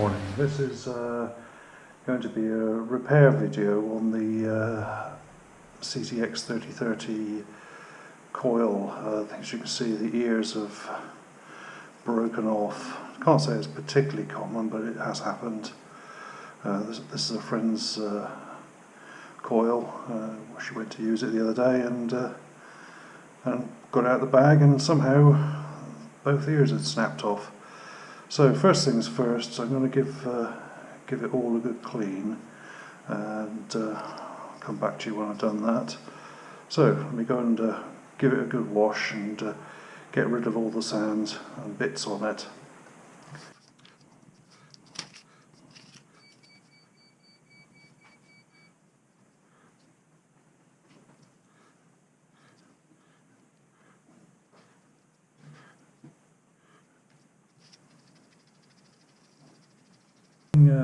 morning. This is going to be a repair video on the CTX3030 coil. As you can see, the ears have broken off. I can't say it's particularly common, but it has happened. This is a friend's coil. She went to use it the other day and got out the bag, and somehow both ears had snapped off. So first things first, I'm going to give it all a good clean, and I'll come back to you when I've done that. So let me go and give it a good wash and get rid of all the sand and bits on it.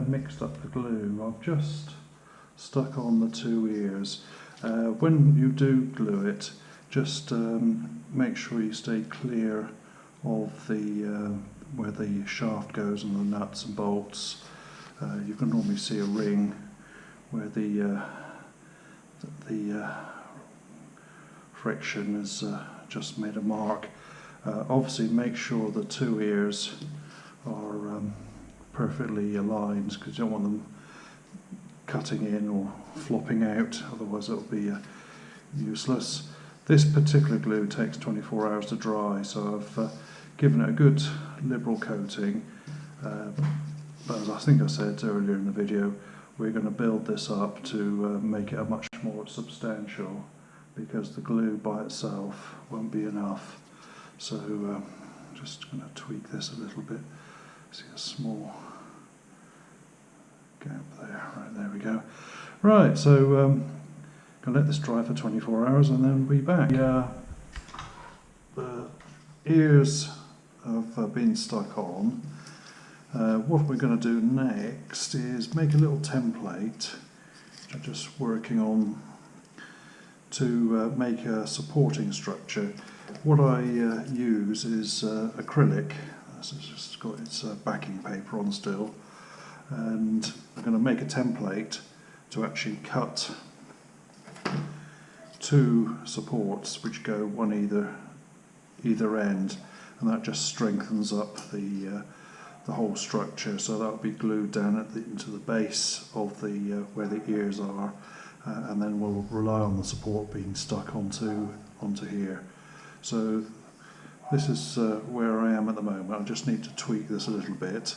Mixed up the glue, I've just stuck on the two ears. When you do glue it, just make sure you stay clear of the where the shaft goes and the nuts and bolts. You can normally see a ring where the friction has just made a mark. Obviously make sure the two ears are perfectly aligned, because you don't want them cutting in or flopping out, otherwise it'll be useless. This particular glue takes 24 hours to dry, so I've given it a good liberal coating, but as I think I said earlier in the video, we're going to build this up to make it a much more substantial, because the glue by itself won't be enough. So just going to tweak this a little bit. See a small gap there. Right, there we go. Right, so gonna let this dry for 24 hours and then we'll be back. The ears have been stuck on. What we're going to do next is make a little template, which I'm just working on, to make a supporting structure. What I use is acrylic. It's just got its backing paper on still, and I'm going to make a template to actually cut two supports which go one either end, and that just strengthens up the whole structure. So that'll be glued down into the base of the where the ears are, and then we'll rely on the support being stuck onto here. So this is where I am at the moment. I just need to tweak this a little bit.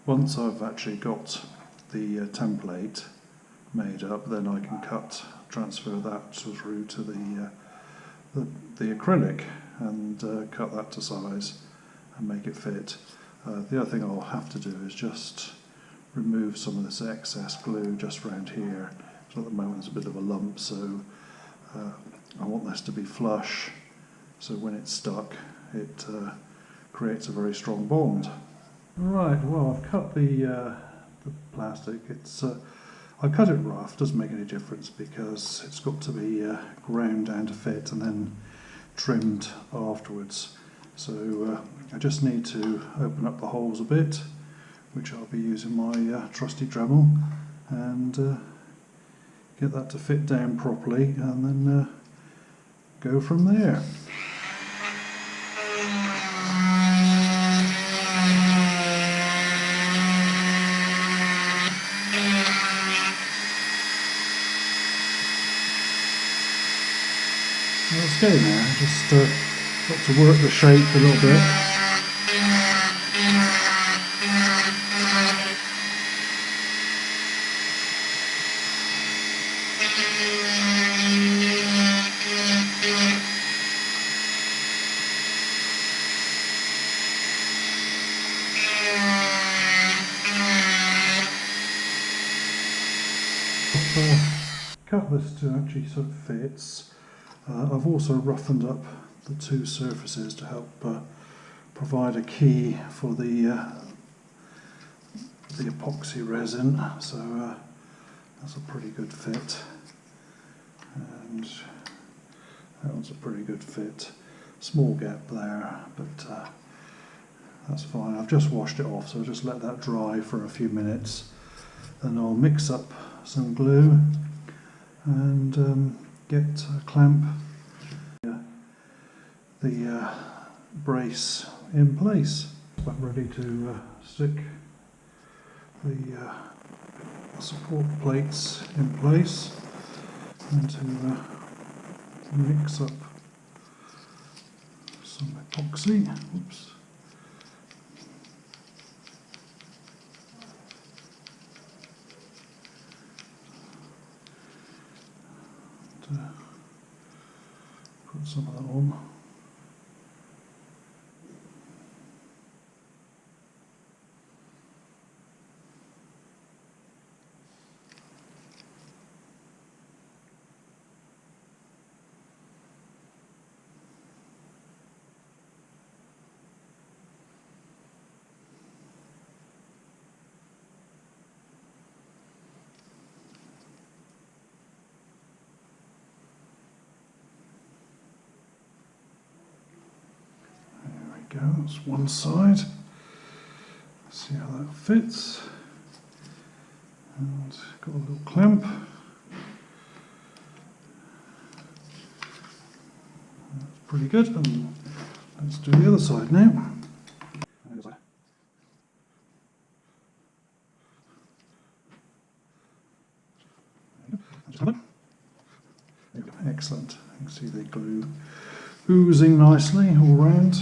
Once I've actually got the template made up, then I can transfer that through to the acrylic and cut that to size and make it fit. The other thing I'll have to do is just remove some of this excess glue just around here. So at the moment there's a bit of a lump, so I want this to be flush, so when it's stuck it creates a very strong bond. Right, well, I've cut the plastic. I cut it rough, doesn't make any difference because it's got to be ground down to fit and then trimmed afterwards. So I just need to open up the holes a bit, which I'll be using my trusty Dremel, and get that to fit down properly, and then go from there. Let's go now, just got to work the shape a little bit. Cut this to actually sort of fits. I've also roughened up the two surfaces to help provide a key for the epoxy resin, so that's a pretty good fit, and that one's a pretty good fit. Small gap there, but That's fine. I've just washed it off, so I'll just let that dry for a few minutes. Then I'll mix up some glue and get a clamp the brace in place. I'm ready to stick the support plates in place and to mix up some epoxy. Oops. Put some of that on. Go, that's one side. See how that fits. And got a little clamp. That's pretty good. And let's do the other side now. Excellent. You can see the glue oozing nicely all round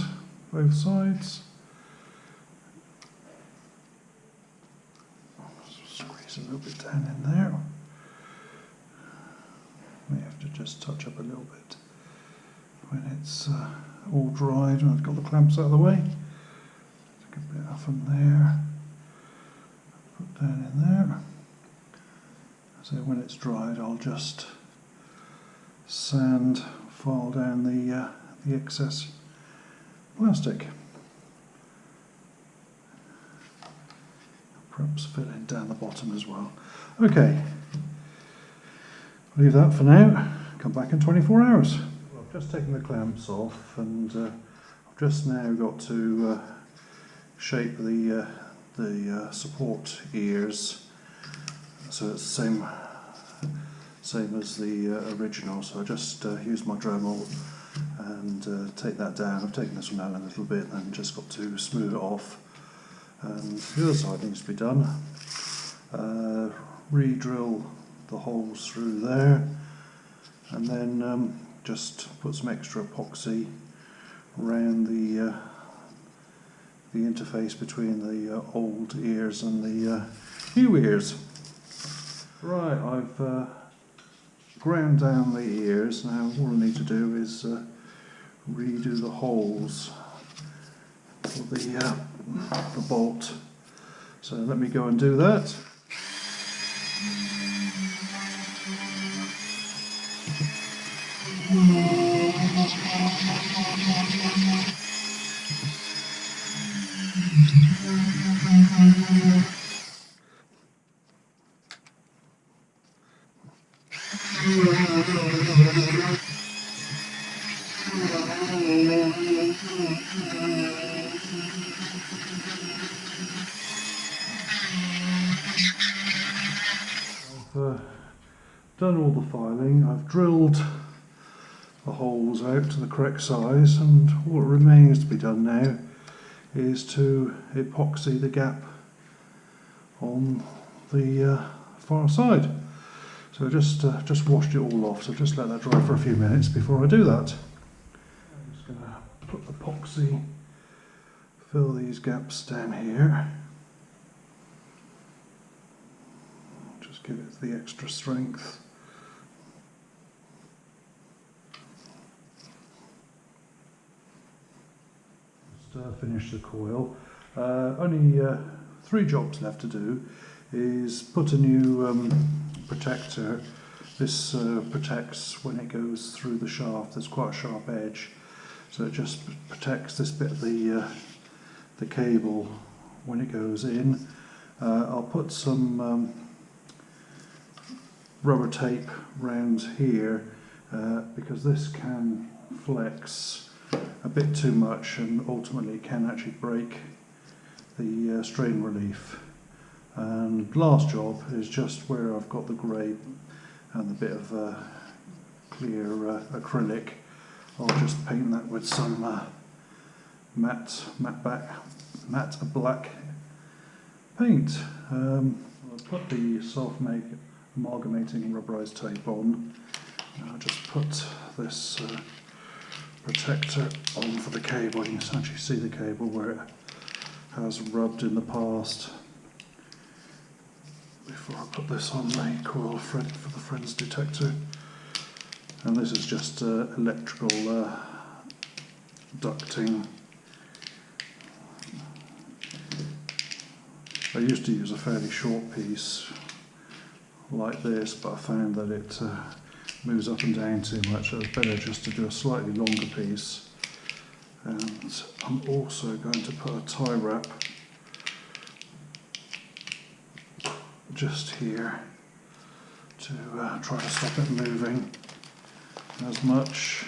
both sides. Squeeze a little bit down in there. May have to just touch up a little bit when it's all dried and I've got the clamps out of the way. Take a bit off from there, put down in there. So when it's dried, I'll just sand file down the excess plastic. Perhaps fill in down the bottom as well. Okay, leave that for now. Come back in 24 hours. Well, I've just taken the clamps off and I've just now got to shape the support ears so it's the same as the original. So I just used my Dremel and take that down. I've taken this one down a little bit and just got to smooth it off. And the other side needs to be done. Re-drill the holes through there and then just put some extra epoxy around the interface between the old ears and the new ears. Right, I've ground down the ears. Now all I need to do is redo the holes for the bolt. So let me go and do that. I've done all the filing. I've drilled the holes out to the correct size, and what remains to be done now is to epoxy the gap on the far side. So I just washed it all off, so just let that dry for a few minutes before I do that. I'm just going to put epoxy, fill these gaps down here. Just give it the extra strength. Just finish the coil. Only 3 jobs left to do. Is put a new protector. This protects when it goes through the shaft. There's quite a sharp edge, so it just protects this bit of the cable when it goes in. I'll put some rubber tape round here because this can flex a bit too much and ultimately can actually break the strain relief. And last job is just where I've got the grey and the bit of clear acrylic. I'll just paint that with some matte black paint. I'll put the self-made amalgamating rubberized tape on. I'll just put this protector on for the cable. You can actually see the cable where it has rubbed in the past. Before I put this on the coil thread for the friend's detector. And this is just electrical ducting. I used to use a fairly short piece like this, but I found that it moves up and down too much, so it's better just to do a slightly longer piece. And I'm also going to put a tie wrap just here to try to stop it moving as much.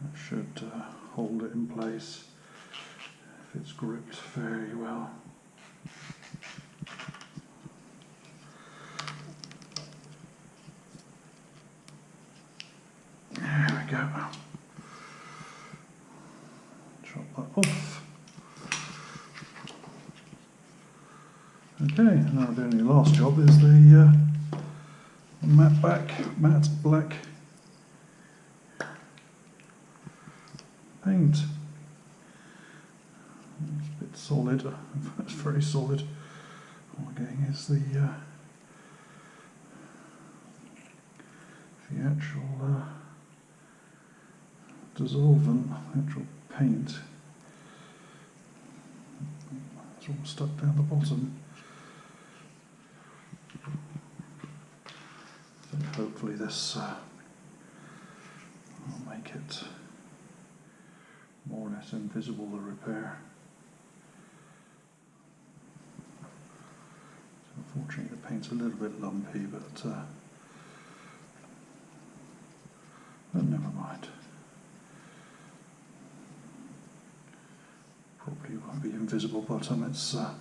That should hold it in place if it's gripped very well. There we go. Chop that off. Okay, now the only last job is the matte black paint. It's a bit solid, it's very solid. All I'm getting is the actual dissolvent, actual paint. It's all stuck down the bottom. So hopefully this will make it more or less invisible, the repair. So unfortunately the paint's a little bit lumpy, but never mind. Probably won't be invisible by the time it's at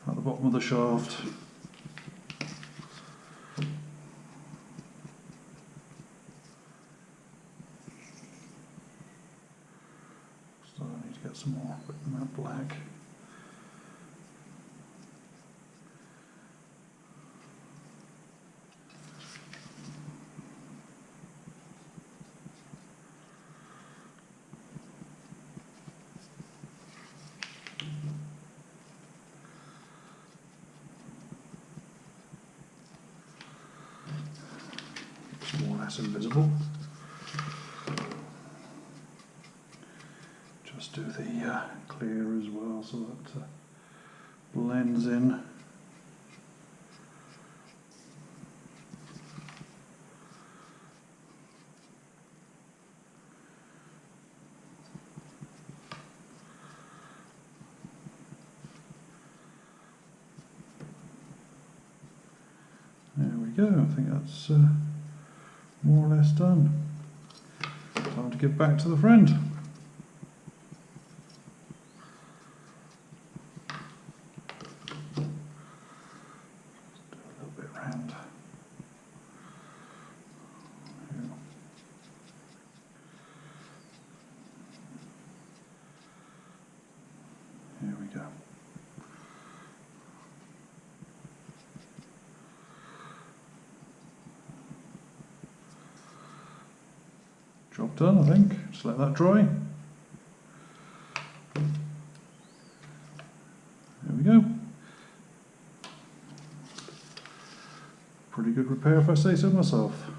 the bottom of the shaft. So I need to get some more matte black. More or less invisible. Just do the clear as well so that blends in. There we go, I think that's more or less done. Time to give back to the friend. Just do a little bit round. Here we go. Job done, I think. Just let that dry. There we go. Pretty good repair if I say so myself.